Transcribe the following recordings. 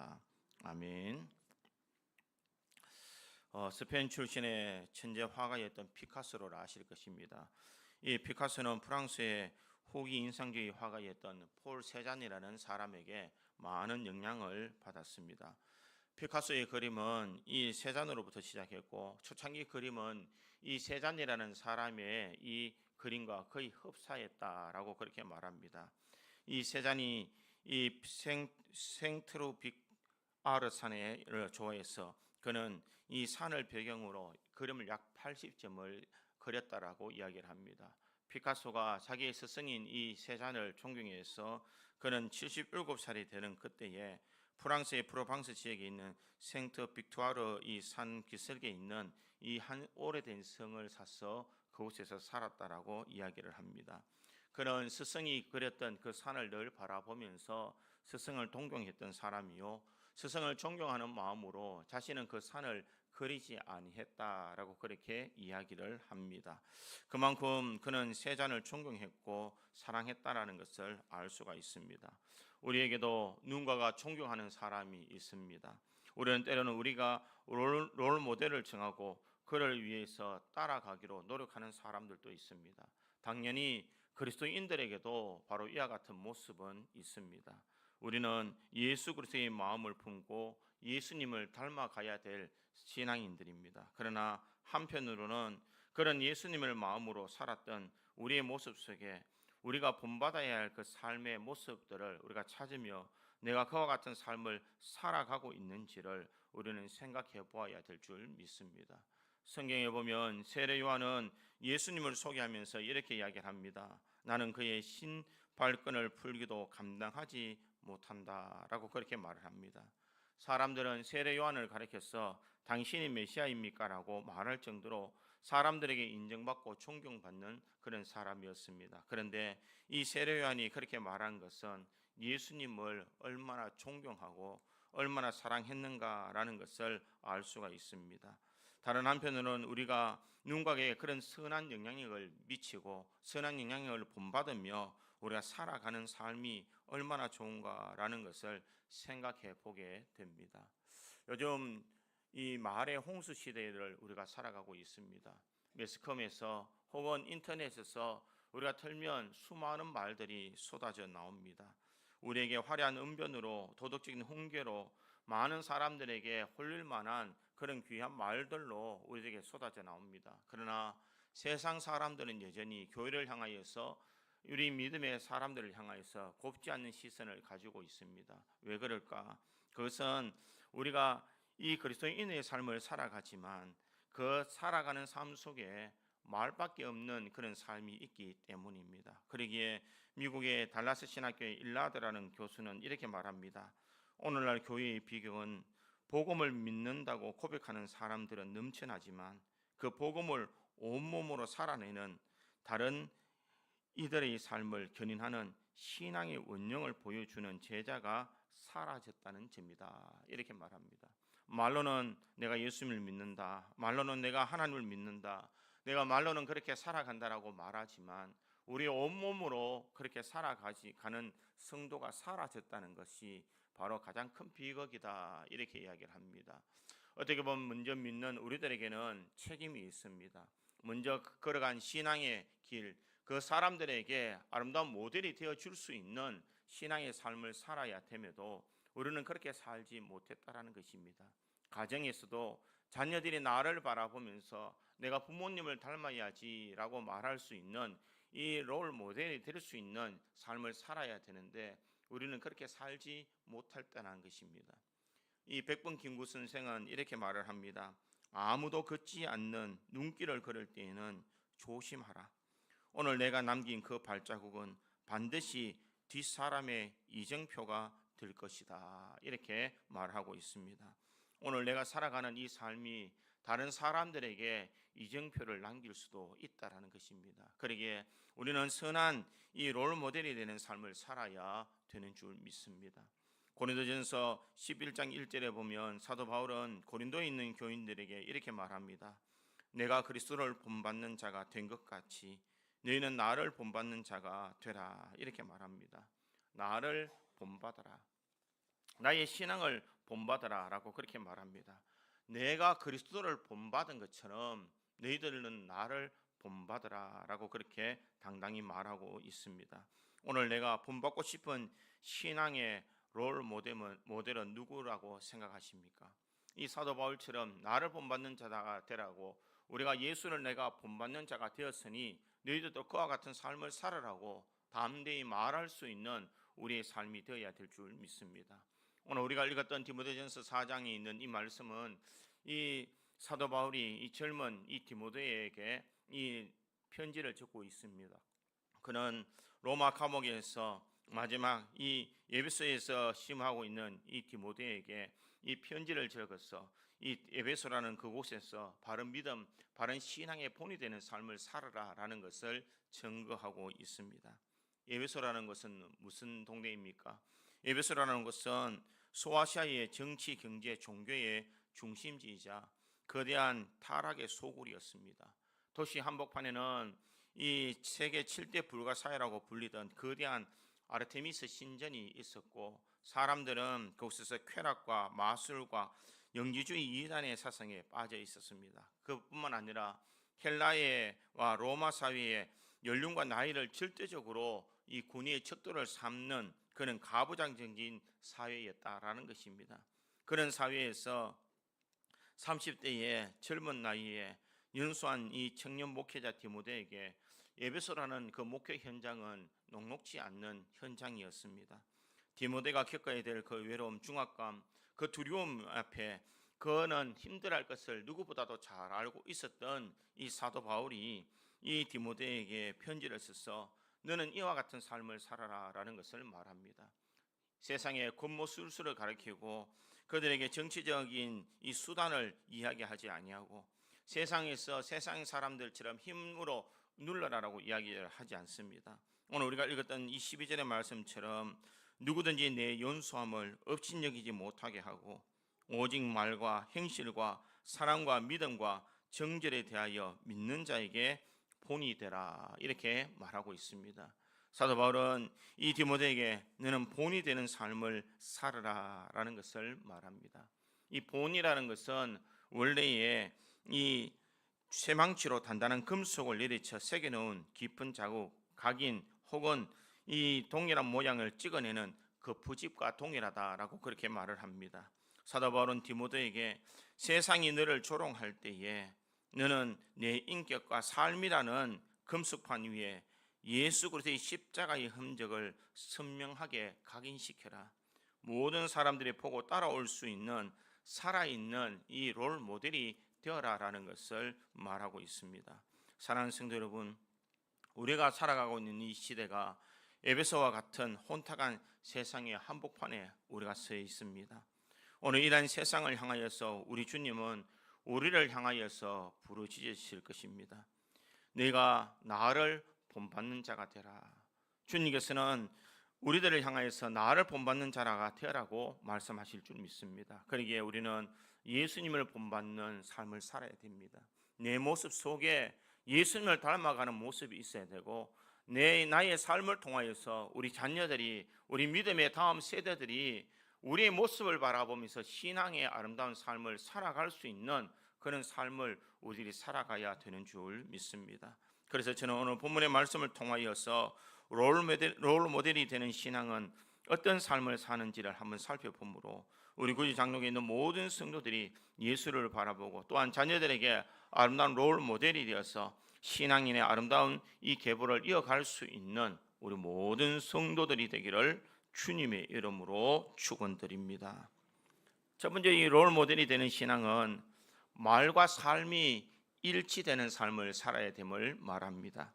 기도하겠습니다. 아멘. 스페인 출신의 천재 화가였던 피카소를 아실 것입니다. 이 피카소는 프랑스의 후기 인상주의 화가였던 폴 세잔이라는 사람에게 많은 영향을 받았습니다. 피카소의 그림은 이 세잔으로부터 시작했고, 초창기 그림은 이 세잔이라는 사람의 이 그림과 거의 흡사했다라고 그렇게 말합니다. 이 세잔이 이 생트로빅 아르산을 좋아해서 그는 이 산을 배경으로 그림을 약 80점을 그렸다라고 이야기를 합니다. 피카소가 자기의 스승인 이 세잔을 존경해서 그는 77살이 되는 그때에 프랑스의 프로방스 지역에 있는 생트 빅투아르 이 산 기슭에 있는 이 한 오래된 성을 사서 그곳에서 살았다라고 이야기를 합니다. 그는 스승이 그렸던 그 산을 늘 바라보면서 스승을 동경했던 사람이요, 스승을 존경하는 마음으로 자신은 그 산을 그리지 아니했다라고 그렇게 이야기를 합니다. 그만큼 그는 세잔을 존경했고 사랑했다라는 것을 알 수가 있습니다. 우리에게도 누군가가 존경하는 사람이 있습니다. 우리는 때로는 우리가 롤 모델을 정하고 그를 위해서 따라가기로 노력하는 사람들도 있습니다. 당연히 그리스도인들에게도 바로 이와 같은 모습은 있습니다. 우리는 예수 그리스도의 마음을 품고 예수님을 닮아가야 될 신앙인들입니다. 그러나 한편으로는 그런 예수님을 마음으로 살았던 우리의 모습 속에 우리가 본받아야 할 그 삶의 모습들을 우리가 찾으며 내가 그와 같은 삶을 살아가고 있는지를 우리는 생각해 보아야 될 줄 믿습니다. 성경에 보면 세례 요한은 예수님을 소개하면서 이렇게 이야기를 합니다. 나는 그의 신발끈을 풀기도 감당하지 못한다라고 그렇게 말을 합니다. 사람들은 세례 요한을 가리켜서 당신이 메시아입니까? 라고 말할 정도로 사람들에게 인정받고 존경받는 그런 사람이었습니다. 그런데 이 세례 요한이 그렇게 말한 것은 예수님을 얼마나 존경하고 얼마나 사랑했는가라는 것을 알 수가 있습니다. 다른 한편으로는 우리가 누군가에게 그런 선한 영향력을 미치고 선한 영향력을 본받으며 우리가 살아가는 삶이 얼마나 좋은가라는 것을 생각해 보게 됩니다. 요즘 이 말의 홍수 시대를 우리가 살아가고 있습니다. 매스컴에서 혹은 인터넷에서 우리가 틀면 수많은 말들이 쏟아져 나옵니다. 우리에게 화려한 언변으로 도덕적인 훈계로 많은 사람들에게 홀릴 만한 그런 귀한 말들로 우리에게 쏟아져 나옵니다. 그러나 세상 사람들은 여전히 교회를 향하여서 우리 믿음의 사람들을 향하여서 곱지 않는 시선을 가지고 있습니다. 왜 그럴까? 그것은 우리가 이 그리스도인의 삶을 살아가지만 그 살아가는 삶 속에 말밖에 없는 그런 삶이 있기 때문입니다. 그러기에 미국의 달라스 신학교의 일라드라는 교수는 이렇게 말합니다. 오늘날 교회의 비극은 복음을 믿는다고 고백하는 사람들은 넘쳐나지만 그 복음을 온몸으로 살아내는 다른 이들의 삶을 견인하는 신앙의 원형을 보여주는 제자가 사라졌다는 점이다. 이렇게 말합니다. 말로는 내가 예수님을 믿는다, 말로는 내가 하나님을 믿는다, 내가 말로는 그렇게 살아간다라고 말하지만 우리 온몸으로 그렇게 살아가는 성도가 사라졌다는 것이 바로 가장 큰 비극이다. 이렇게 이야기를 합니다. 어떻게 보면 먼저 믿는 우리들에게는 책임이 있습니다. 먼저 걸어간 신앙의 길, 그 사람들에게 아름다운 모델이 되어줄 수 있는 신앙의 삶을 살아야 됨에도 우리는 그렇게 살지 못했다라는 것입니다. 가정에서도 자녀들이 나를 바라보면서 내가 부모님을 닮아야지라고 말할 수 있는 이 롤 모델이 될 수 있는 삶을 살아야 되는데 우리는 그렇게 살지 못했다는 것입니다. 이 백번 김구 선생은 이렇게 말을 합니다. 아무도 걷지 않는 눈길을 걸을 때에는 조심하라. 오늘 내가 남긴 그 발자국은 반드시 뒷사람의 이정표가 될 것이다. 이렇게 말하고 있습니다. 오늘 내가 살아가는 이 삶이 다른 사람들에게 이정표를 남길 수도 있다라는 것입니다. 그러기에 우리는 선한 이 롤 모델이 되는 삶을 살아야 되는 줄 믿습니다. 고린도전서 11장 1절에 보면 사도 바울은 고린도에 있는 교인들에게 이렇게 말합니다. 내가 그리스도를 본받는 자가 된 것 같이 너희는 나를 본받는 자가 되라. 이렇게 말합니다. 나를 본받아라. 나의 신앙을 본받으라라고 그렇게 말합니다. 내가 그리스도를 본받은 것처럼 너희들은 나를 본받으라라고 그렇게 당당히 말하고 있습니다. 오늘 내가 본받고 싶은 신앙의 롤 모델은 누구라고 생각하십니까? 이 사도 바울처럼 나를 본받는 자가 되라고, 우리가 예수를 내가 본받는 자가 되었으니 너희들도 그와 같은 삶을 살아라고 담대히 말할 수 있는 우리의 삶이 되어야 될 줄 믿습니다. 오늘 우리가 읽었던 디모데전서 4장에 있는 이 말씀은 이 사도 바울이 이 젊은 이 디모데에게 이 편지를 적고 있습니다. 그는 로마 감옥에서 마지막 이 에베소에서 심하고 있는 이 디모데에게 이 편지를 적어서 이 에베소라는 그곳에서 바른 믿음, 바른 신앙의 본이 되는 삶을 살아라라는 것을 증거하고 있습니다. 에베소라는 것은 무슨 동네입니까? 에베소라는 것은 소아시아의 정치, 경제, 종교의 중심지이자 거대한 타락의 소굴이었습니다. 도시 한복판에는 이 세계 7대 불가사의라고 불리던 거대한 아르테미스 신전이 있었고, 사람들은 그곳에서 쾌락과 마술과 영지주의 이단의 사상에 빠져 있었습니다. 그뿐만 아니라 헬라와 로마 사회의 연륜과 나이를 절대적으로 이 군의의 척도를 삼는 그는 가부장적인 사회였다라는 것입니다. 그런 사회에서 30대의 젊은 나이에 연소한 이 청년 목회자 디모데에게 에베소라는 그 목회 현장은 녹록지 않는 현장이었습니다. 디모데가 겪어야 될 그 외로움, 중압감, 그 두려움 앞에 그는 힘들어할 것을 누구보다도 잘 알고 있었던 이 사도 바울이 이 디모데에게 편지를 써서 너는 이와 같은 삶을 살아라라는 것을 말합니다. 세상의 겉모술수를 가리키고 그들에게 정치적인 이 수단을 이야기하지 아니하고 세상에서 세상 사람들처럼 힘으로 눌러라라고 이야기를 하지 않습니다. 오늘 우리가 읽었던 이 12절의 말씀처럼 누구든지 내 연소함을 업신여기지 못하게 하고 오직 말과 행실과 사랑과 믿음과 정절에 대하여 믿는 자에게 본이 되라, 이렇게 말하고 있습니다. 사도 바울은 이 디모데에게 너는 본이 되는 삶을 살아라라는 것을 말합니다. 이 본이라는 것은 원래의 이 쇠망치로 단단한 금속을 내리쳐 새겨놓은 깊은 자국, 각인 혹은 이 동일한 모양을 찍어내는 그 부집과 동일하다라고 그렇게 말을 합니다. 사도 바울은 디모데에게 세상이 너를 조롱할 때에 너는 내 인격과 삶이라는 금속판 위에 예수 그리스도의 십자가의 흔적을 선명하게 각인시켜라. 모든 사람들이 보고 따라올 수 있는 살아있는 이 롤 모델이 되어라라는 것을 말하고 있습니다. 사랑하는 성도 여러분, 우리가 살아가고 있는 이 시대가 에베소와 같은 혼탁한 세상의 한복판에 우리가 서 있습니다. 오늘 이러한 세상을 향하여서 우리 주님은 우리를 향하여서 부르짖으실 것입니다. 네가 나를 본받는 자가 되라. 주님께서는 우리들을 향하여서 나를 본받는 자가 되라고 말씀하실 줄 믿습니다. 그러기에 우리는 예수님을 본받는 삶을 살아야 됩니다. 내 모습 속에 예수님을 닮아가는 모습이 있어야 되고, 나의 삶을 통하여서 우리 자녀들이, 우리 믿음의 다음 세대들이 우리의 모습을 바라보면서 신앙의 아름다운 삶을 살아갈 수 있는 그런 삶을 우리들이 살아가야 되는 줄 믿습니다. 그래서 저는 오늘 본문의 말씀을 통하여서 롤 모델이 되는 신앙은 어떤 삶을 사는지를 한번 살펴보므로 우리 구주 장로교에 있는 모든 성도들이 예수를 바라보고 또한 자녀들에게 아름다운 롤 모델이 되어서 신앙인의 아름다운 이 계보를 이어갈 수 있는 우리 모든 성도들이 되기를 주님의 이름으로 축원드립니다. 첫 번째, 이 롤 모델이 되는 신앙은 말과 삶이 일치되는 삶을 살아야 됨을 말합니다.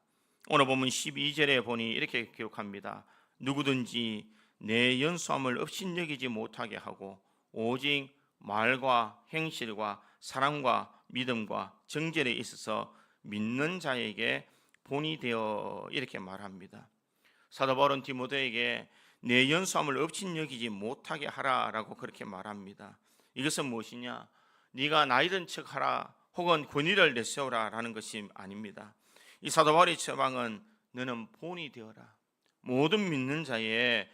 오늘 보면 12절에 보니 이렇게 기록합니다. 누구든지 내 연소함을 업신여기지 못하게 하고 오직 말과 행실과 사랑과 믿음과 정절에 있어서 믿는 자에게 본이 되어, 이렇게 말합니다. 사도 바울은 디모데에게 내 연소함을 업신여기지 못하게 하라라고 그렇게 말합니다. 이것은 무엇이냐? 네가 나이든 척하라 혹은 권위를 내세우라라는 것이 아닙니다. 이 사도 바울의 처방은 너는 본이 되어라. 모든 믿는 자의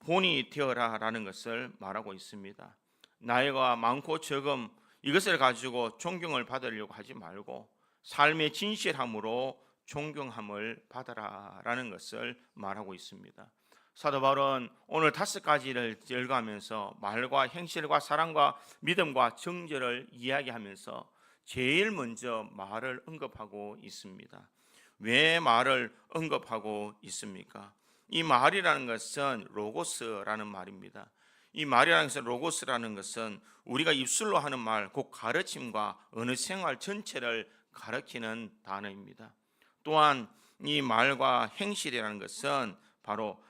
본이 되어라라는 것을 말하고 있습니다. 나이가 많고 적음 이것을 가지고 존경을 받으려고 하지 말고 삶의 진실함으로 존경함을 받아라라는 것을 말하고 있습니다. 사도 바울은 오늘 5가지를 열거하면서 말과 행실과 사랑과 믿음과 정절을 이야기하면서 제일 먼저 말을 언급하고 있습니다. 왜 말을 언급하고 있습니까? 이 말이라는 것은 로고스라는 말입니다. 이 말이라는 것은 로고스라는 것은 우리가 입술로 하는 말, 곧 가르침과 어느 생활 전체를 가리키는 단어입니다. 또한 이 말과 행실이라는 것은 바로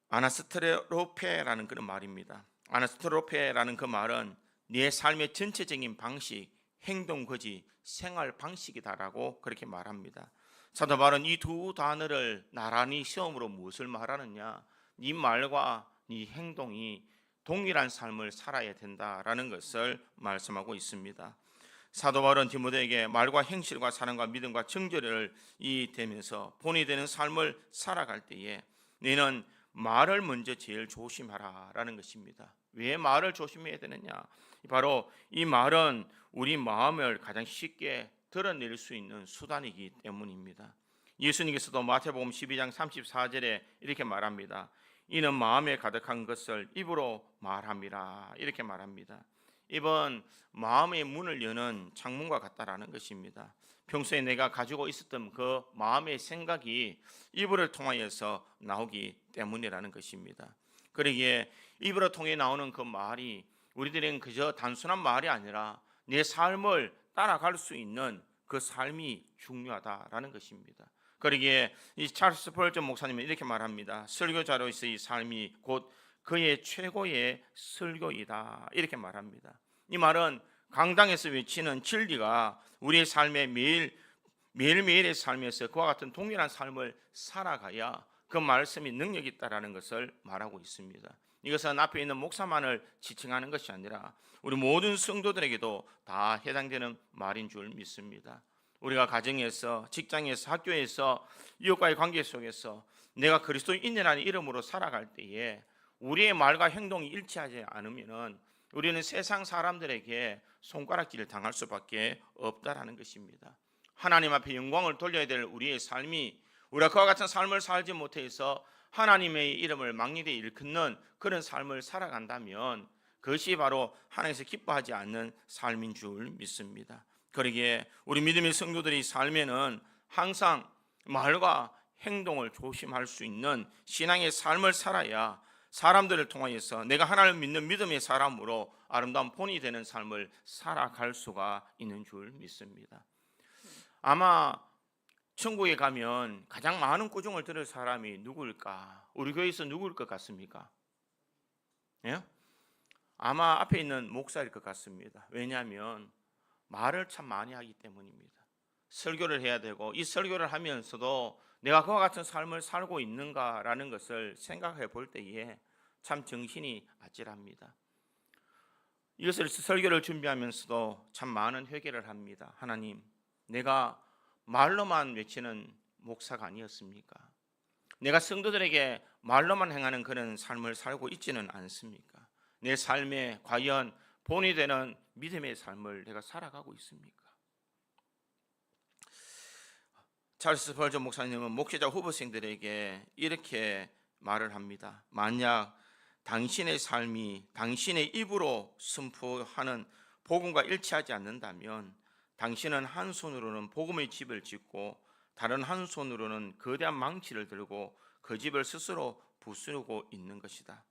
아나스트로페라는 그런 말입니다. 아나스트로페라는 그 말은 내 삶의 전체적인 방식, 행동 거지, 생활 방식이다라고 그렇게 말합니다. 사도 바울은 이 두 단어를 나란히 시험으로 무엇을 말하느냐? 네 말과 네 행동이 동일한 삶을 살아야 된다라는 것을 말씀하고 있습니다. 사도 바울은 디모데에게 말과 행실과 사랑과 믿음과 정절을 되면서 본이 되는 삶을 살아갈 때에 너는 말을 먼저 제일 조심하라라는 것입니다. 왜 말을 조심해야 되느냐? 바로 이 말은 우리 마음을 가장 쉽게 드러낼 수 있는 수단이기 때문입니다. 예수님께서도 마태복음 12장 34절에 이렇게 말합니다. 이는 마음에 가득한 것을 입으로 말함이라 이렇게 말합니다. 입은 마음의 문을 여는 창문과 같다라는 것입니다. 평소에 내가 가지고 있었던 그 마음의 생각이 입을 통하여서 나오기 때문이라는 것입니다. 그러기에 입으로 통해 나오는 그 말이 우리들은 그저 단순한 말이 아니라 내 삶을 따라갈 수 있는 그 삶이 중요하다라는 것입니다. 그러기에 이 찰스 스펄전 목사님은 이렇게 말합니다. 설교자로서의 삶이 곧 그의 최고의 설교이다 이렇게 말합니다. 이 말은 강당에서 외치는 진리가 우리의 삶의 매일매일의 삶에서 그와 같은 동일한 삶을 살아가야 그 말씀이 능력이 있다라는 것을 말하고 있습니다. 이것은 앞에 있는 목사만을 지칭하는 것이 아니라 우리 모든 성도들에게도 다 해당되는 말인 줄 믿습니다. 우리가 가정에서, 직장에서, 학교에서, 이웃과의 관계 속에서 내가 그리스도인이라는 이름으로 살아갈 때에 우리의 말과 행동이 일치하지 않으면 우리는 세상 사람들에게 손가락질을 당할 수밖에 없다라는 것입니다. 하나님 앞에 영광을 돌려야 될 우리의 삶이 우리가 그와 같은 삶을 살지 못해서 하나님의 이름을 막리게 일컫는 그런 삶을 살아간다면 그것이 바로 하나님께서 기뻐하지 않는 삶인 줄 믿습니다. 그러기에 우리 믿음의 성도들의 삶에는 항상 말과 행동을 조심할 수 있는 신앙의 삶을 살아야 사람들을 통하여서 내가 하나님을 믿는 믿음의 사람으로 아름다운 본이 되는 삶을 살아갈 수가 있는 줄 믿습니다. 아마 천국에 가면 가장 많은 꾸중을 들을 사람이 누구일까? 우리 교회에서 누구일 것 같습니까? 예? 아마 앞에 있는 목사일 것 같습니다. 왜냐하면 말을 참 많이 하기 때문입니다. 설교를 해야 되고 이 설교를 하면서도 내가 그와 같은 삶을 살고 있는가라는 것을 생각해 볼 때에 참 정신이 아찔합니다. 이것을 설교를 준비하면서도 참 많은 회개를 합니다. 하나님, 내가 말로만 외치는 목사가 아니었습니까? 내가 성도들에게 말로만 행하는 그런 삶을 살고 있지는 않습니까? 내 삶에 과연 본이 되는 믿음의 삶을 내가 살아가고 있습니까? 찰스 스펄전 목사님은 목회자 후보생들에게 이렇게 말을 합니다. 만약 당신의 삶이 당신의 입으로 선포하는 복음과 일치하지 않는다면 당신은 한 손으로는 복음의 집을 짓고 다른 한 손으로는 거대한 망치를 들고 그 집을 스스로 부수고 있는 것이다.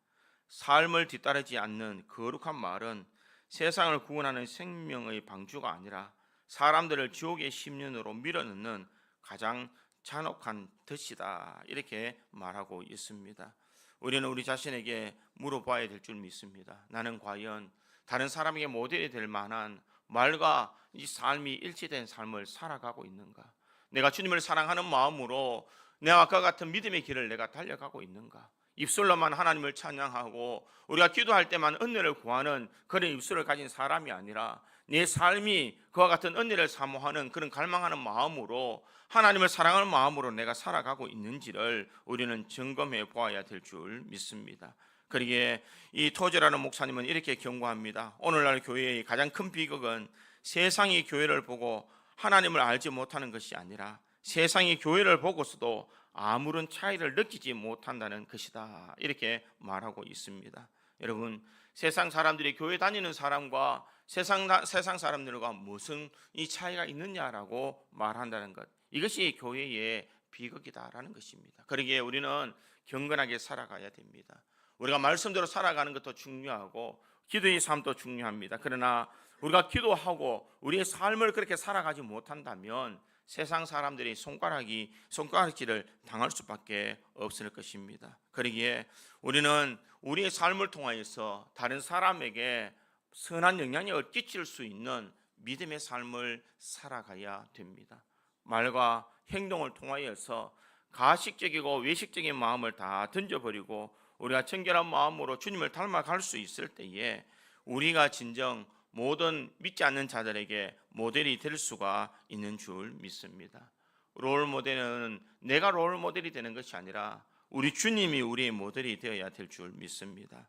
삶을 뒤따르지 않는 거룩한 말은 세상을 구원하는 생명의 방주가 아니라 사람들을 지옥의 심연으로 밀어넣는 가장 잔혹한 덫이다 이렇게 말하고 있습니다. 우리는 우리 자신에게 물어봐야 될 줄 믿습니다. 나는 과연 다른 사람에게 모델이 될 만한 말과 이 삶이 일치된 삶을 살아가고 있는가? 내가 주님을 사랑하는 마음으로 내가 아까 같은 믿음의 길을 내가 달려가고 있는가? 입술로만 하나님을 찬양하고 우리가 기도할 때만 은혜를 구하는 그런 입술을 가진 사람이 아니라 내 삶이 그와 같은 은혜를 사모하는 그런 갈망하는 마음으로 하나님을 사랑하는 마음으로 내가 살아가고 있는지를 우리는 점검해 보아야 될 줄 믿습니다. 그러기에 이 토저라는 목사님은 이렇게 경고합니다. 오늘날 교회의 가장 큰 비극은 세상이 교회를 보고 하나님을 알지 못하는 것이 아니라 세상이 교회를 보고서도 아무런 차이를 느끼지 못한다는 것이다, 이렇게 말하고 있습니다. 여러분, 세상 사람들이 교회 다니는 사람과 세상 사람들과 무슨 이 차이가 있느냐라고 말한다는 것, 이것이 교회의 비극이다라는 것입니다. 그러기에 우리는 경건하게 살아가야 됩니다. 우리가 말씀대로 살아가는 것도 중요하고 기도의 삶도 중요합니다. 그러나 우리가 기도하고 우리의 삶을 그렇게 살아가지 못한다면 세상 사람들이 손가락질을 당할 수밖에 없을 것입니다. 그러기에 우리는 우리의 삶을 통하여서 다른 사람에게 선한 영향력을 끼칠 수 있는 믿음의 삶을 살아가야 됩니다. 말과 행동을 통하여서 가식적이고 외식적인 마음을 다 던져버리고 우리가 청결한 마음으로 주님을 닮아갈 수 있을 때에 우리가 진정 모든 믿지 않는 자들에게 모델이 될 수가 있는 줄 믿습니다. 롤 모델은 내가 롤 모델이 되는 것이 아니라 우리 주님이 우리의 모델이 되어야 될 줄 믿습니다.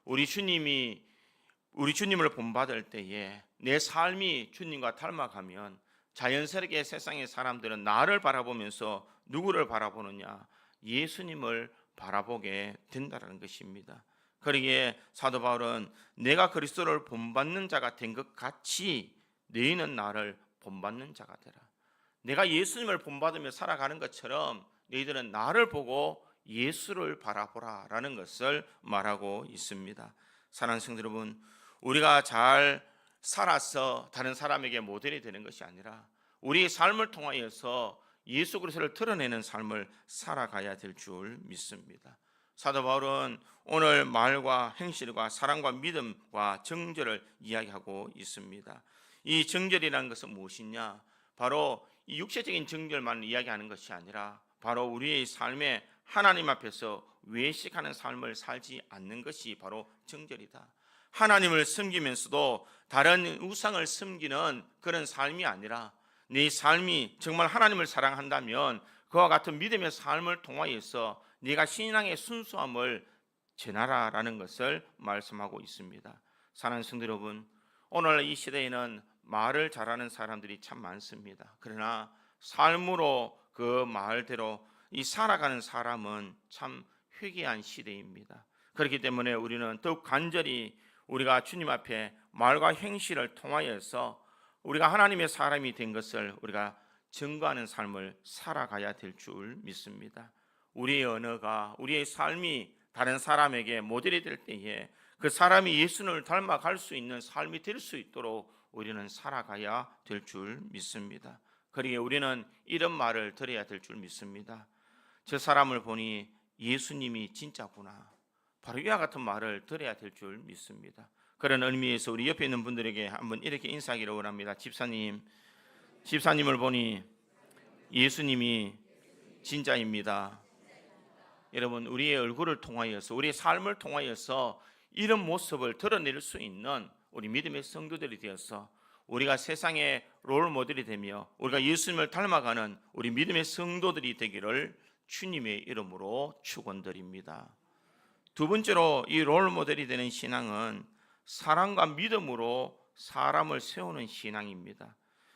우리 주님을 본받을 때에 내 삶이 주님과 닮아가면 자연스럽게 세상의 사람들은 나를 바라보면서 누구를 바라보느냐? 예수님을 바라보게 된다는 것입니다. 그러기에 사도 바울은 내가 그리스도를 본받는 자가 된 것 같이 너희는 나를 본받는 자가 되라. 내가 예수님을 본받으며 살아가는 것처럼 너희들은 나를 보고 예수를 바라보라라는 것을 말하고 있습니다. 사랑하는 성도 여러분, 우리가 잘 살아서 다른 사람에게 모델이 되는 것이 아니라 우리의 삶을 통하여서 예수 그리스도를 드러내는 삶을 살아가야 될 줄 믿습니다. 사도 바울은 오늘 말과 행실과 사랑과 믿음과 정절을 이야기하고 있습니다. 이 정절이라는 것은 무엇이냐? 바로 이 육체적인 정절만 이야기하는 것이 아니라 바로 우리의 삶에 하나님 앞에서 외식하는 삶을 살지 않는 것이 바로 정절이다. 하나님을 섬기면서도 다른 우상을 섬기는 그런 삶이 아니라 네 삶이 정말 하나님을 사랑한다면 그와 같은 믿음의 삶을 통하여서 네가 신앙의 순수함을 전하라라는 것을 말씀하고 있습니다. 사랑하는 성도 여러분, 오늘 이 시대에는 말을 잘하는 사람들이 참 많습니다. 그러나 삶으로 그 말대로 이 살아가는 사람은 참 회개한 시대입니다. 그렇기 때문에 우리는 더욱 간절히 우리가 주님 앞에 말과 행실을 통하여서 우리가 하나님의 사람이 된 것을 우리가 증거하는 삶을 살아가야 될 줄 믿습니다. 우리의 언어가, 우리의 삶이 다른 사람에게 모델이 될 때에 그 사람이 예수를 닮아갈 수 있는 삶이 될 수 있도록 우리는 살아가야 될 줄 믿습니다. 그러기에 우리는 이런 말을 들어야 될 줄 믿습니다. 저 사람을 보니 예수님이 진짜구나. 바로 이와 같은 말을 들어야 될 줄 믿습니다. 그런 의미에서 우리 옆에 있는 분들에게 한번 이렇게 인사하기를 원합니다. 집사님을 보니 예수님이 진짜입니다. 여러분, 우리의 얼굴을 통하여서 우리의 삶을 통하여서 이런 모습을 드러낼 수 있는 우리 믿음의 성도들이 되어서 우리가 세상의 롤 모델이 되며 우리가 예수님을 닮아가는 우리 믿음의 성도들이 되기를 주님의 이름으로 축원드립니다. 두 번째로 이 롤 모델이 되는 신앙은 사랑과 믿음으로 사람을 세우는 신앙입니다.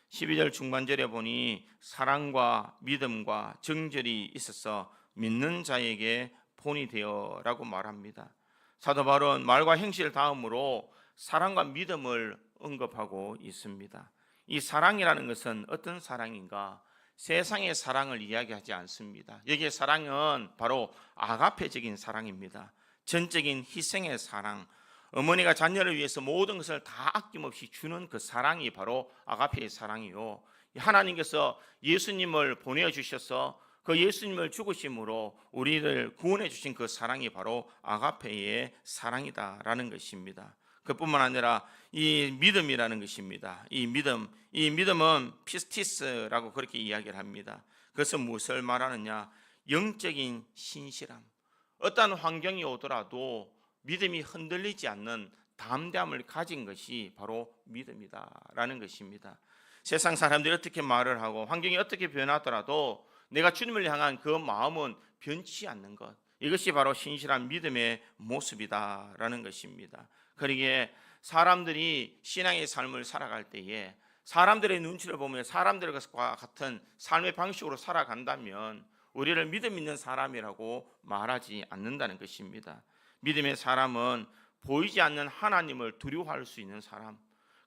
12절 중반절에 보니 사랑과 믿음과 정절이 있어서 믿는 자에게 본이 되어라고 말합니다. 사도 바울은 말과 행실 다음으로 사랑과 믿음을 언급하고 있습니다. 이 사랑이라는 것은 어떤 사랑인가? 세상의 사랑을 이야기하지 않습니다. 여기에 사랑은 바로 아가페적인 사랑입니다. 전적인 희생의 사랑, 어머니가 자녀를 위해서 모든 것을 다 아낌없이 주는 그 사랑이 바로 아가페의 사랑이요, 하나님께서 예수님을 보내주셔서 그 예수님을 죽으심으로 우리를 구원해 주신 그 사랑이 바로 아가페의 사랑이다라는 것입니다. 그뿐만 아니라 이 믿음이라는 것입니다. 이 믿음은 피스티스라고 그렇게 이야기를 합니다. 그것은 무엇을 말하느냐? 영적인 신실함. 어떠한 환경이 오더라도 믿음이 흔들리지 않는 담대함을 가진 것이 바로 믿음이다라는 것입니다. 세상 사람들이 어떻게 말을 하고 환경이 어떻게 변하더라도 내가 주님을 향한 그 마음은 변치 않는 것, 이것이 바로 신실한 믿음의 모습이다라는 것입니다. 그러기에 사람들이 신앙의 삶을 살아갈 때에 사람들의 눈치를 보며 사람들과 같은 삶의 방식으로 살아간다면 우리를 믿음 있는 사람이라고 말하지 않는다는 것입니다. 믿음의 사람은 보이지 않는 하나님을 두려워할 수 있는 사람,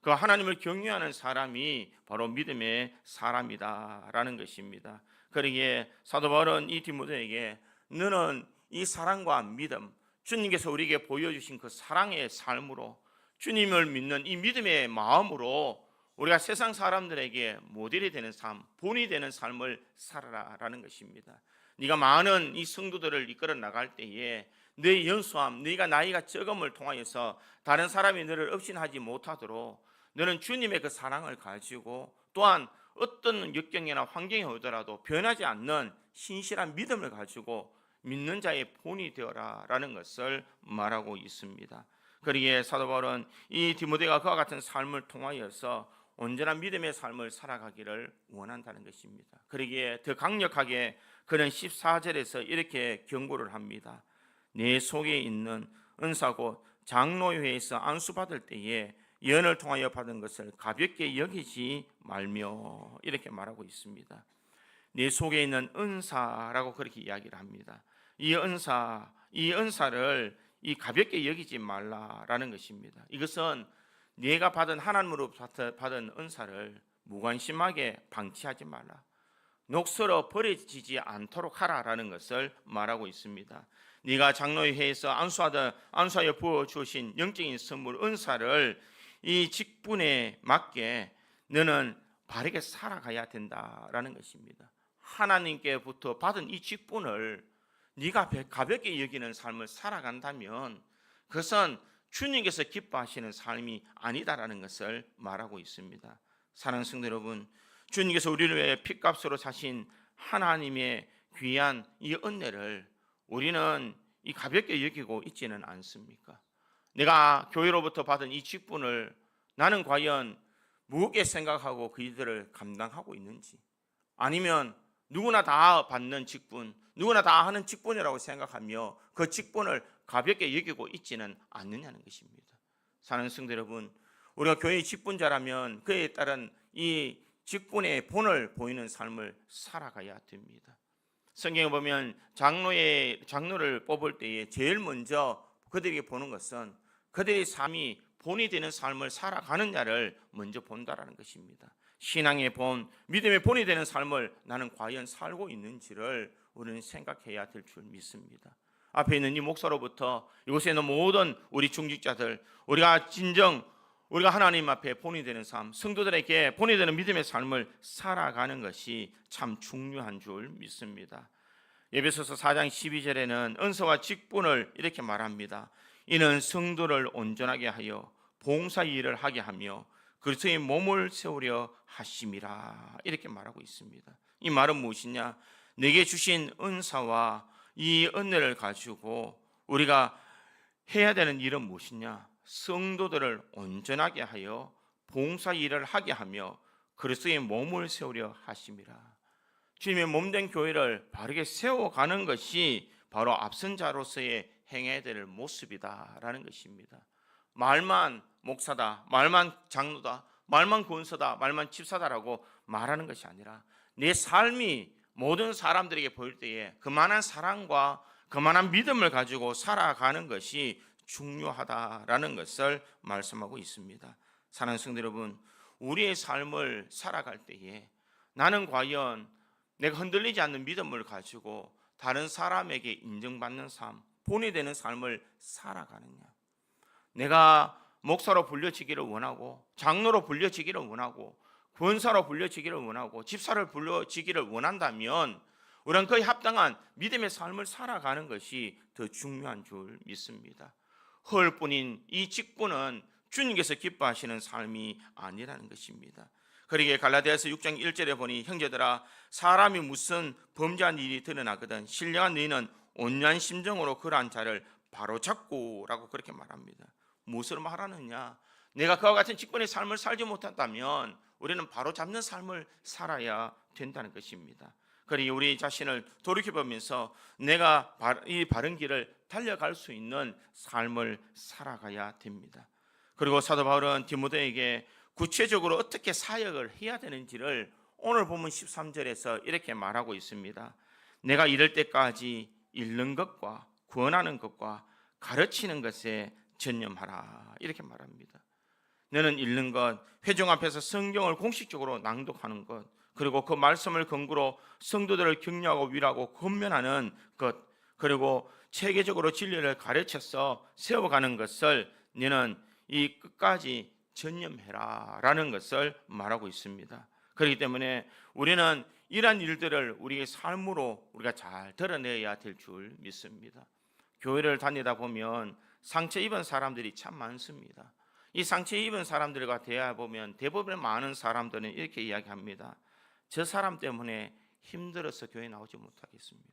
그 하나님을 경외하는 사람이 바로 믿음의 사람이다라는 것입니다. 그러기에 사도 바울은 이 디모데에게 너는 이 사랑과 믿음, 주님께서 우리에게 보여주신 그 사랑의 삶으로 주님을 믿는 이 믿음의 마음으로 우리가 세상 사람들에게 모델이 되는 삶, 본이 되는 삶을 살아라라는 것입니다. 네가 많은 이 성도들을 이끌어 나갈 때에 너의 연소함, 네가 나이가 적음을 통하여서 다른 사람이 너를 업신하지 못하도록 너는 주님의 그 사랑을 가지고 또한 어떤 역경이나 환경이 오더라도 변하지 않는 신실한 믿음을 가지고 믿는 자의 본이 되어라라는 것을 말하고 있습니다. 그러기에 사도 바울은 이 디모데가 그와 같은 삶을 통하여서 온전한 믿음의 삶을 살아가기를 원한다는 것입니다. 그러기에 더 강력하게 그는 14절에서 이렇게 경고를 합니다. 내 속에 있는 은사고 장로회에서 안수받을 때에 예언을 통하여 받은 것을 가볍게 여기지 말며, 이렇게 말하고 있습니다. 내 속에 있는 은사라고 그렇게 이야기를 합니다. 이 은사를 가볍게 여기지 말라라는 것입니다. 이것은 네가 받은 하나님으로 받은 은사를 무관심하게 방치하지 말라, 녹슬어 버려지지 않도록 하라라는 것을 말하고 있습니다. 네가 장로회에서 안수하여 부어 주신 영적인 선물 은사를 이 직분에 맞게 너는 바르게 살아가야 된다라는 것입니다. 하나님께부터 받은 이 직분을 네가 가볍게 여기는 삶을 살아간다면 그것은 주님께서 기뻐하시는 삶이 아니다라는 것을 말하고 있습니다. 사랑하는 성도 여러분, 주님께서 우리를 위해 핏값으로 사신 하나님의 귀한 이 은혜를 우리는 이 가볍게 여기고 있지는 않습니까? 내가 교회로부터 받은 이 직분을 나는 과연 무겁게 생각하고 그 일들을 감당하고 있는지, 아니면 누구나 다 받는 직분, 누구나 다 하는 직분이라고 생각하며 그 직분을 가볍게 여기고 있지는 않느냐는 것입니다. 사랑하는 성도 여러분, 우리가 교회의 직분자라면 그에 따른 이 직분의 본을 보이는 삶을 살아가야 됩니다. 성경에 보면 장로를 뽑을 때에 제일 먼저 그들에게 보는 것은 그들의 삶이 본이 되는 삶을 살아가느냐를 먼저 본다라는 것입니다. 신앙의 본, 믿음의 본이 되는 삶을 나는 과연 살고 있는지를 우리는 생각해야 될 줄 믿습니다. 앞에 있는 이 목사로부터 이곳에 있는 모든 우리 중직자들, 우리가 하나님 앞에 본이 되는 삶, 성도들에게 본이 되는 믿음의 삶을 살아가는 것이 참 중요한 줄 믿습니다. 에베소서 4장 12절에는 은사와 직분을 이렇게 말합니다. 이는 성도를 온전하게 하여 봉사 일을 하게 하며 그리스도의 몸을 세우려 하심이라, 이렇게 말하고 있습니다. 이 말은 무엇이냐? 내게 주신 은사와 이 은혜를 가지고 우리가 해야 되는 일은 무엇이냐? 성도들을 온전하게 하여 봉사 일을 하게 하며 그리스도의 몸을 세우려 하심이라. 주님의 몸된 교회를 바르게 세워가는 것이 바로 앞선 자로서의 행해야 될 모습이다라는 것입니다. 말만 목사다, 말만 장로다, 말만 권사다, 말만 집사다라고 말하는 것이 아니라 내 삶이 모든 사람들에게 보일 때에 그만한 사랑과 그만한 믿음을 가지고 살아가는 것이 중요하다라는 것을 말씀하고 있습니다. 사랑하는 성도 여러분, 우리의 삶을 살아갈 때에 나는 과연 내가 흔들리지 않는 믿음을 가지고 다른 사람에게 인정받는 삶, 본이 되는 삶을 살아가느냐? 내가 목사로 불려지기를 원하고 장로로 불려지기를 원하고 권사로 불려지기를 원하고 집사를 불려지기를 원한다면 우리는 그에 합당한 믿음의 삶을 살아가는 것이 더 중요한 줄 믿습니다. 헐뿐인 이 직분은 주님께서 기뻐하시는 삶이 아니라는 것입니다. 그러기에 갈라디아서 6장 1절에 보니 형제들아, 사람이 무슨 범죄한 일이 드러나거든 신령한 너희는 온유한 심정으로 그러한 자를 바로잡고라고 그렇게 말합니다. 무엇을 말하느냐? 내가 그와 같은 직분의 삶을 살지 못한다면 우리는 바로잡는 삶을 살아야 된다는 것입니다. 그리고 우리 자신을 돌이켜보면서 내가 이 바른 길을 달려갈 수 있는 삶을 살아가야 됩니다. 그리고 사도 바울은 디모데에게 구체적으로 어떻게 사역을 해야 되는지를 오늘 본문 13절에서 이렇게 말하고 있습니다. 내가 이럴 때까지 읽는 것과 구원하는 것과 가르치는 것에 전념하라, 이렇게 말합니다. 너는 읽는 것, 회중 앞에서 성경을 공식적으로 낭독하는 것, 그리고 그 말씀을 근거로 성도들을 격려하고 위로하고 권면하는 것, 그리고 체계적으로 진리를 가르쳐서 세워가는 것을 너는 이 끝까지 전념해라 라는 것을 말하고 있습니다. 그렇기 때문에 우리는 이러한 일들을 우리의 삶으로 우리가 잘 드러내야 될 줄 믿습니다. 교회를 다니다 보면 상처 입은 사람들이 참 많습니다. 이 상처 입은 사람들과 대화해보면 대부분 많은 사람들은 이렇게 이야기합니다. 저 사람 때문에 힘들어서 교회 나오지 못하겠습니다.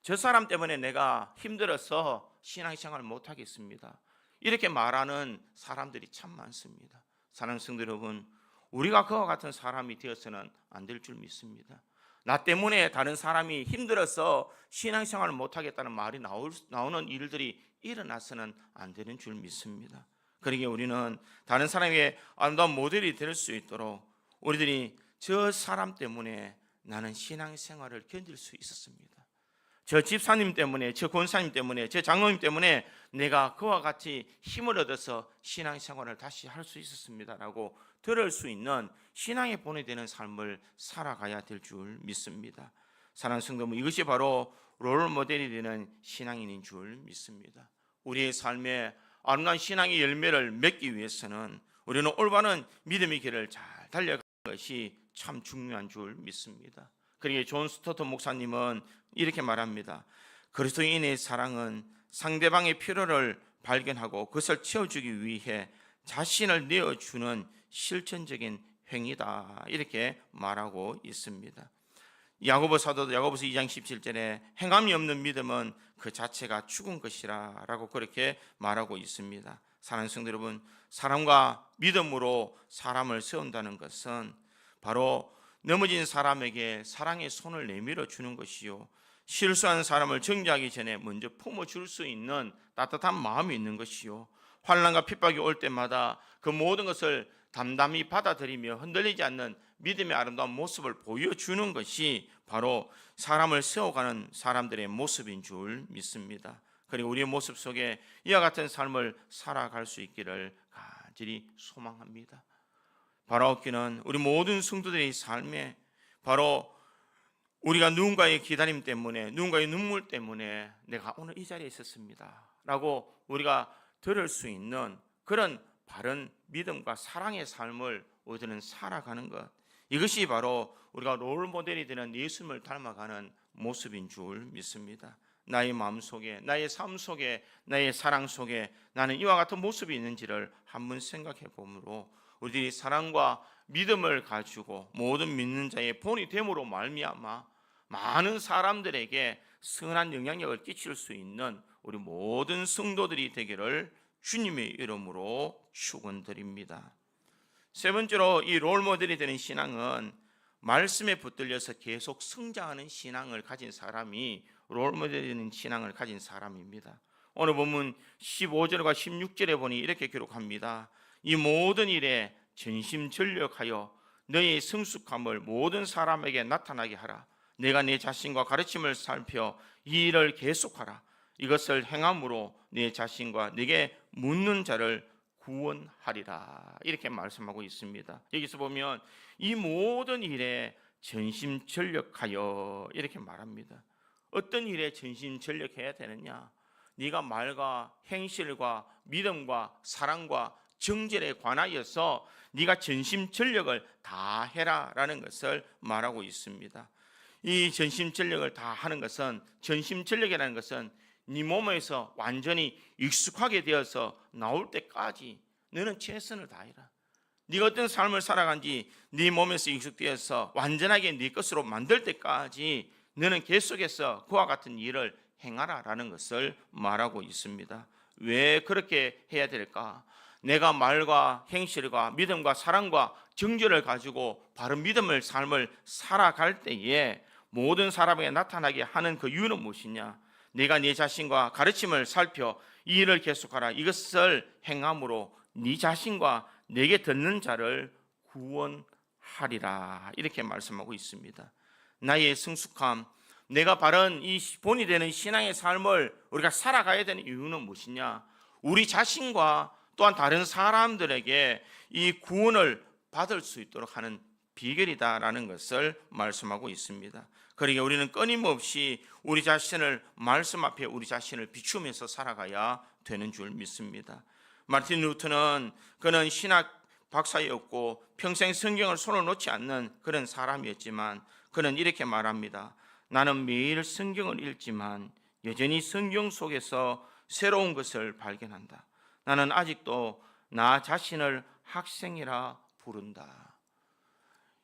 저 사람 때문에 내가 힘들어서 신앙생활 못하겠습니다. 이렇게 말하는 사람들이 참 많습니다. 사랑하는 성도 여러분, 우리가 그와 같은 사람이 되어서는 안 될 줄 믿습니다. 나 때문에 다른 사람이 힘들어서 신앙생활을 못하겠다는 말이 나오는 일들이 일어나서는 안 되는 줄 믿습니다. 그러기에 우리는 다른 사람에게 아름다운 모델이 될 수 있도록 우리들이 저 사람 때문에 나는 신앙생활을 견딜 수 있었습니다. 저 집사님 때문에, 저 권사님 때문에, 저 장로님 때문에 내가 그와 같이 힘을 얻어서 신앙생활을 다시 할 수 있었습니다라고 들을 수 있는 신앙의 본이 되는 삶을 살아가야 될 줄 믿습니다. 사랑하는 성도분, 이것이 바로 롤모델이 되는 신앙인인 줄 믿습니다. 우리의 삶에 아름다운 신앙의 열매를 맺기 위해서는 우리는 올바른 믿음의 길을 잘 달려가는 것이 참 중요한 줄 믿습니다. 그러기에 존 스토트 목사님은 이렇게 말합니다. 그리스도인의 사랑은 상대방의 필요를 발견하고 그것을 채워주기 위해 자신을 내어주는 실천적인 행위다, 이렇게 말하고 있습니다. 야고보 사도도 야고보서 2장 17절에 행함이 없는 믿음은 그 자체가 죽은 것이라 라고 그렇게 말하고 있습니다. 사랑하는 성도 여러분, 사람과 믿음으로 사람을 세운다는 것은 바로 넘어진 사람에게 사랑의 손을 내밀어 주는 것이요, 실수한 사람을 정죄하기 전에 먼저 품어줄 수 있는 따뜻한 마음이 있는 것이요, 환난과 핍박이 올 때마다 그 모든 것을 담담히 받아들이며 흔들리지 않는 믿음의 아름다운 모습을 보여주는 것이 바로 사람을 세워가는 사람들의 모습인 줄 믿습니다. 그리고 우리의 모습 속에 이와 같은 삶을 살아갈 수 있기를 간절히 소망합니다. 바라옵기는 우리 모든 성도들의 삶에 바로 우리가 누군가의 기다림 때문에, 누군가의 눈물 때문에 내가 오늘 이 자리에 있었습니다 라고 우리가 들을 수 있는 그런 바른 믿음과 사랑의 삶을 우리들은 살아가는 것, 이것이 바로 우리가 롤모델이 되는 예수님을 닮아가는 모습인 줄 믿습니다. 나의 마음 속에, 나의 삶 속에, 나의 사랑 속에 나는 이와 같은 모습이 있는지를 한번 생각해 보므로 우리들이 사랑과 믿음을 가지고 모든 믿는 자의 본이 됨으로 말미암아 많은 사람들에게 선한 영향력을 끼칠 수 있는 우리 모든 성도들이 되기를 주님의 이름으로 축원드립니다. 세 번째로 이 롤모델이 되는 신앙은 말씀에 붙들려서 계속 성장하는 신앙을 가진 사람이 롤모델이 되는 신앙을 가진 사람입니다. 오늘 본문 15절과 16절에 보니 이렇게 기록합니다. 이 모든 일에 전심전력하여 너의 성숙함을 모든 사람에게 나타나게 하라. 내가 내 자신과 가르침을 살펴 이 일을 계속하라. 이것을 행함으로 내 자신과 네게 묻는 자를 구원하리라, 이렇게 말씀하고 있습니다. 여기서 보면 이 모든 일에 전심전력하여 이렇게 말합니다. 어떤 일에 전심전력해야 되느냐? 네가 말과 행실과 믿음과 사랑과 정절에 관하여서 네가 전심전력을 다 해라라는 것을 말하고 있습니다. 이 전심전력을 다 하는 것은, 전심전력이라는 것은 네 몸에서 완전히 익숙하게 되어서 나올 때까지 너는 최선을 다해라. 네가 어떤 삶을 살아간지 네 몸에서 익숙되어서 완전하게 네 것으로 만들 때까지 너는 계속해서 그와 같은 일을 행하라라는 것을 말하고 있습니다. 왜 그렇게 해야 될까? 내가 말과 행실과 믿음과 사랑과 정죄를 가지고 바른 믿음의 삶을 살아갈 때에 모든 사람에게 나타나게 하는 그 이유는 무엇이냐? 네가 네 자신과 가르침을 살펴 이 일을 계속하라. 이것을 행함으로 네 자신과 내게 듣는 자를 구원하리라. 이렇게 말씀하고 있습니다. 나의 성숙함, 내가 바른 이 본이 되는 신앙의 삶을 우리가 살아가야 되는 이유는 무엇이냐? 우리 자신과 또한 다른 사람들에게 이 구원을 받을 수 있도록 하는 비결이다라는 것을 말씀하고 있습니다. 그러기에 우리는 끊임없이 우리 자신을 말씀 앞에 우리 자신을 비추면서 살아가야 되는 줄 믿습니다. 마틴 루터는 그는 신학 박사였고 평생 성경을 손을 놓지 않는 그런 사람이었지만 그는 이렇게 말합니다. 나는 매일 성경을 읽지만 여전히 성경 속에서 새로운 것을 발견한다. 나는 아직도 나 자신을 학생이라 부른다.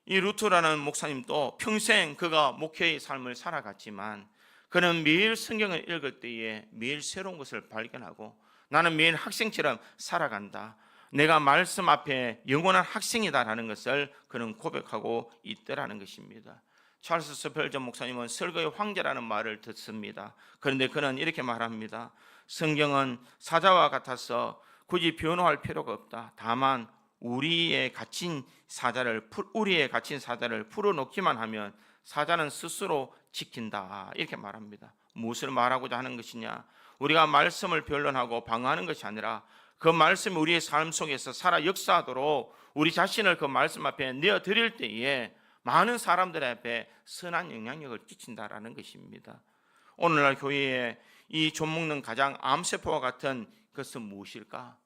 이 루터라는 목사님도 평생 그가 목회의 삶을 살아갔지만 그는 매일 성경을 읽을 때에 매일 새로운 것을 발견하고 나는 매일 학생처럼 살아간다. 내가 말씀 앞에 영원한 학생이다라는 것을 그는 고백하고 있더라는 것입니다. 찰스 스펠전 목사님은 설교의 황제라는 말을 듣습니다. 그런데 그는 이렇게 말합니다. 성경은 사자와 같아서 굳이 변호할 필요가 없다. 다만 우리의 갇힌 사자를 풀어놓기만 하면 사자는 스스로 지킨다. 이렇게 말합니다. 무엇을 말하고자 하는 것이냐? 우리가 말씀을 변론하고 방어하는 것이 아니라 그 말씀이 우리의 삶 속에서 살아 역사하도록 우리 자신을 그 말씀 앞에 내어드릴 때에 많은 사람들 앞에 선한 영향력을 끼친다라는 것입니다. 오늘날 교회에 이 좀먹는 가장 암세포와 같은 것은 무엇일까?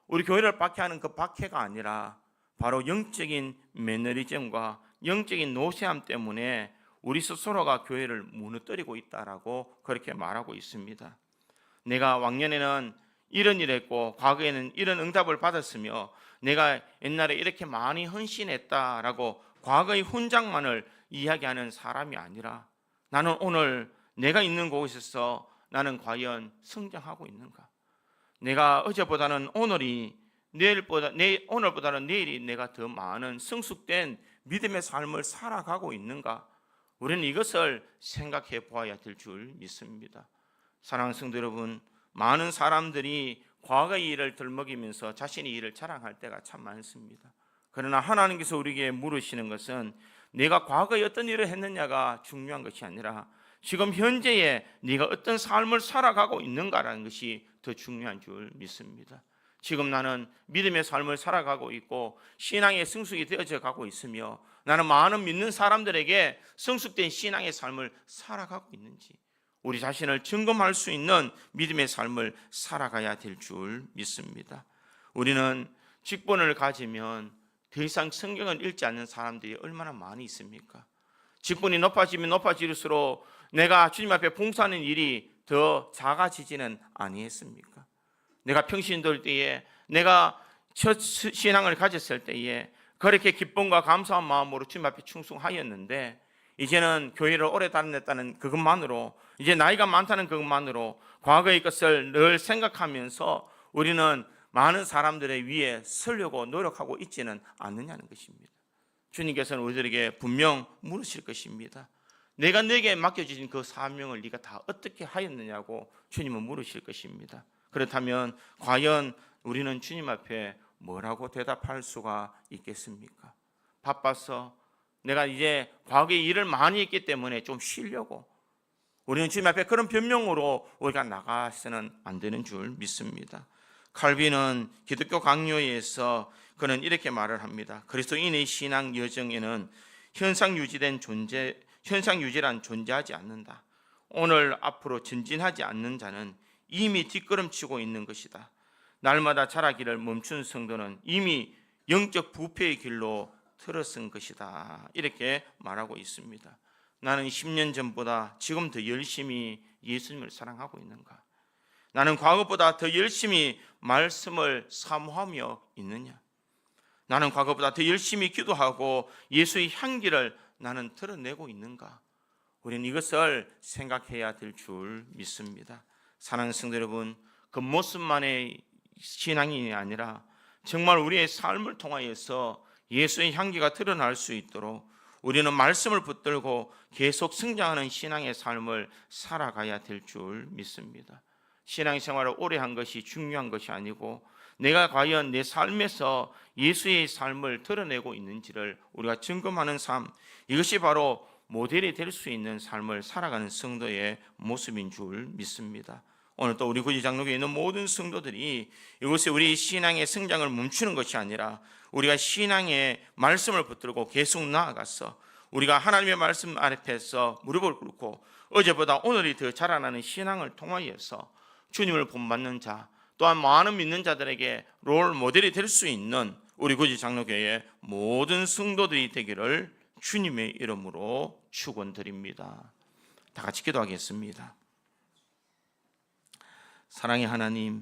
우리 교회를 박해하는 그 박해가 아니라 바로 영적인 매너리즘과 영적인 노쇠함 때문에 우리 스스로가 교회를 무너뜨리고 있다라고 그렇게 말하고 있습니다. 내가 왕년에는 이런 일을 했고 과거에는 이런 응답을 받았으며 내가 옛날에 이렇게 많이 헌신했다라고 과거의 훈장만을 이야기하는 사람이 아니라 나는 오늘 내가 있는 곳에서 나는 과연 성장하고 있는가? 내가 어제보다는 오늘보다는 내일이 내가 더 많은 성숙된 믿음의 삶을 살아가고 있는가? 우리는 이것을 생각해 보아야 될 줄 믿습니다. 사랑하는 성도 여러분, 많은 사람들이 과거의 일을 들먹이면서 자신의 일을 자랑할 때가 참 많습니다. 그러나 하나님께서 우리에게 물으시는 것은 내가 과거에 어떤 일을 했느냐가 중요한 것이 아니라 지금 현재에 네가 어떤 삶을 살아가고 있는가라는 것이 더 중요한 줄 믿습니다. 지금 나는 믿음의 삶을 살아가고 있고 신앙의 성숙이 되어져 가고 있으며 나는 많은 믿는 사람들에게 성숙된 신앙의 삶을 살아가고 있는지 우리 자신을 점검할 수 있는 믿음의 삶을 살아가야 될 줄 믿습니다. 우리는 직분을 가지면 더 이상 성경을 읽지 않는 사람들이 얼마나 많이 있습니까? 직분이 높아지면 높아질수록 내가 주님 앞에 봉사하는 일이 더 작아지지는 아니했습니까? 내가 평신 돌 때에 내가 첫 신앙을 가졌을 때에 그렇게 기쁨과 감사한 마음으로 주님 앞에 충성하였는데 이제는 교회를 오래 다녔다는 그것만으로 이제 나이가 많다는 그것만으로 과거의 것을 늘 생각하면서 우리는 많은 사람들의 위에 서려고 노력하고 있지는 않느냐는 것입니다. 주님께서는 우리들에게 분명 물으실 것입니다. 내가 내게 맡겨주신 그 사명을 네가 다 어떻게 하였느냐고 주님은 물으실 것입니다. 그렇다면 과연 우리는 주님 앞에 뭐라고 대답할 수가 있겠습니까? 바빠서 내가 이제 과거에 일을 많이 했기 때문에 좀 쉬려고 우리는 주님 앞에 그런 변명으로 우리가 나가서는 안 되는 줄 믿습니다. 칼빈은 기독교 강요에서 그는 이렇게 말을 합니다. 그리스도인의 신앙 여정에는 현상 유지란 존재하지 않는다. 오늘 앞으로 전진하지 않는 자는 이미 뒷걸음치고 있는 것이다. 날마다 자라기를 멈춘 성도는 이미 영적 부패의 길로 들어선 것이다. 이렇게 말하고 있습니다. 나는 10년 전보다 지금 더 열심히 예수님을 사랑하고 있는가? 나는 과거보다 더 열심히 말씀을 사모하며 있느냐? 나는 과거보다 더 열심히 기도하고 예수의 향기를 나는 드러내고 있는가? 우리는 이것을 생각해야 될 줄 믿습니다. 사랑하는 성도 여러분, 겉모습만의 신앙이 아니라 정말 우리의 삶을 통하여서 예수의 향기가 드러날 수 있도록 우리는 말씀을 붙들고 계속 성장하는 신앙의 삶을 살아가야 될 줄 믿습니다. 신앙생활을 오래 한 것이 중요한 것이 아니고 내가 과연 내 삶에서 예수의 삶을 드러내고 있는지를 우리가 점검하는 삶, 이것이 바로 모델이 될 수 있는 삶을 살아가는 성도의 모습인 줄 믿습니다. 오늘 또 우리 구지 장로교에 있는 모든 성도들이 이곳에 우리 신앙의 성장을 멈추는 것이 아니라 우리가 신앙의 말씀을 붙들고 계속 나아가서 우리가 하나님의 말씀 앞에서 무릎을 꿇고 어제보다 오늘이 더 자라나는 신앙을 통하여서 주님을 본받는 자, 또한 많은 믿는 자들에게 롤 모델이 될 수 있는 우리 구지 장로교회의 모든 성도들이 되기를 주님의 이름으로 축원드립니다. 다 같이 기도하겠습니다. 사랑의 하나님,